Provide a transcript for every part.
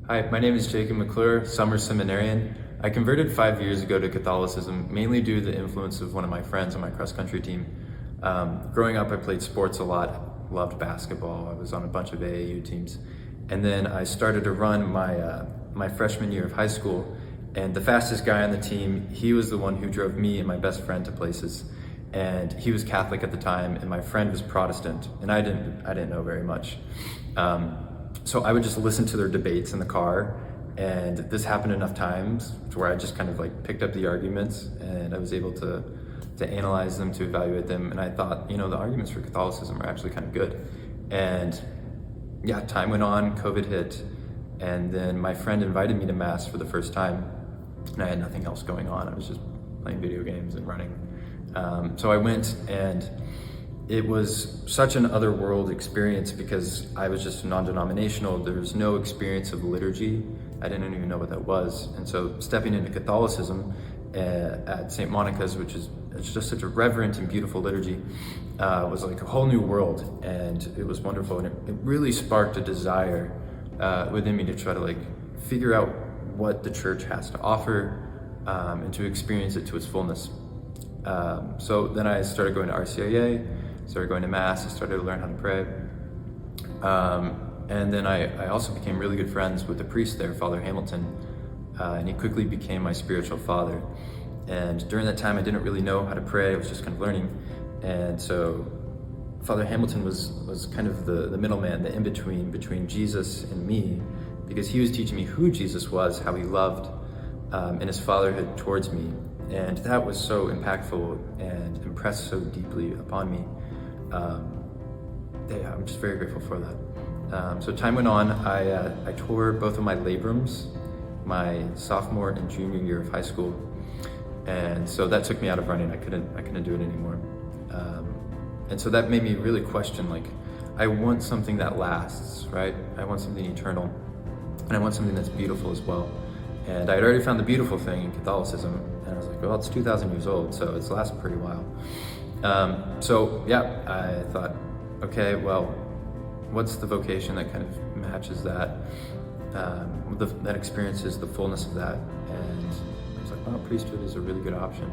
Hi, my name is Jacob McClure, summer Seminarian. I converted 5 years ago to Catholicism, mainly due to the influence of one of my friends on my cross-country team. Growing up, I played sports a lot, loved basketball. I was on a bunch of AAU teams. And then I started to run my freshman year of high school, and the fastest guy on the team, he was the one who drove me and my best friend to places. And he was Catholic at the time, and my friend was Protestant, and I didn't know very much. So I would just listen to their debates in the car, and this happened enough times to where I just kind of like picked up the arguments, and I was able to analyze them, to evaluate them, and I thought, the arguments for Catholicism are actually kind of good. And yeah, time went on, COVID hit, and then my friend invited me to Mass for the first time, and I had nothing else going on. I was just playing video games and running. So I went, and it was such an otherworld experience because I was just non-denominational. There was no experience of liturgy. I didn't even know what that was. And so stepping into Catholicism at St. Monica's, which is just such a reverent and beautiful liturgy, was like a whole new world, and it was wonderful. And it really sparked a desire within me to try to figure out what the church has to offer and to experience it to its fullness. So then I started going to RCIA, started going to Mass, I started to learn how to pray. And then I also became really good friends with the priest there, Father Hamilton, and he quickly became my spiritual father. And during that time, I didn't really know how to pray, I was just kind of learning. And so Father Hamilton was kind of the middleman, the in-between between Jesus and me, because he was teaching me who Jesus was, how he loved, and his fatherhood towards me. And that was so impactful and impressed so deeply upon me. Yeah, I'm just very grateful for that. So time went on, I tore both of my labrums my sophomore and junior year of high school. And so that took me out of running. I couldn't do it anymore. And so that made me really question, I want something that lasts, right? I want something eternal, and I want something that's beautiful as well. And I had already found the beautiful thing in Catholicism, and I was like, well, it's 2,000 years old, so it's lasted pretty while. So yeah, I thought, okay, well, what's the vocation that kind of matches that, that experiences the fullness of that? And I was like, well, priesthood is a really good option.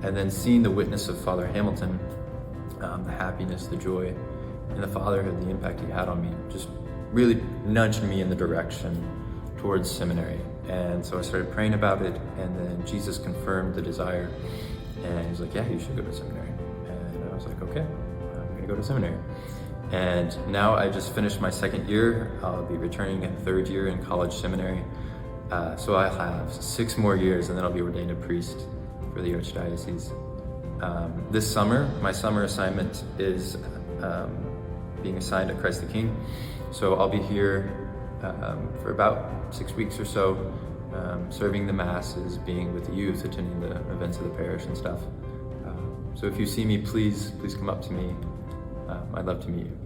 And then seeing the witness of Father Hamilton, the happiness, the joy, and the fatherhood, the impact he had on me, just really nudged me in the direction towards seminary. And so I started praying about it, and then Jesus confirmed the desire, and he was like, yeah, you should go to seminary. And I was like, okay, I'm gonna go to seminary. And now I just finished my second year. I'll be returning a third year in college seminary. So I'll have 6 more years, and then I'll be ordained a priest for the Archdiocese. This summer, my summer assignment is being assigned at Christ the King. So I'll be here for about 6 weeks or so, serving the masses, being with the youth, attending the events of the parish and stuff. So if you see me, please come up to me. I'd love to meet you.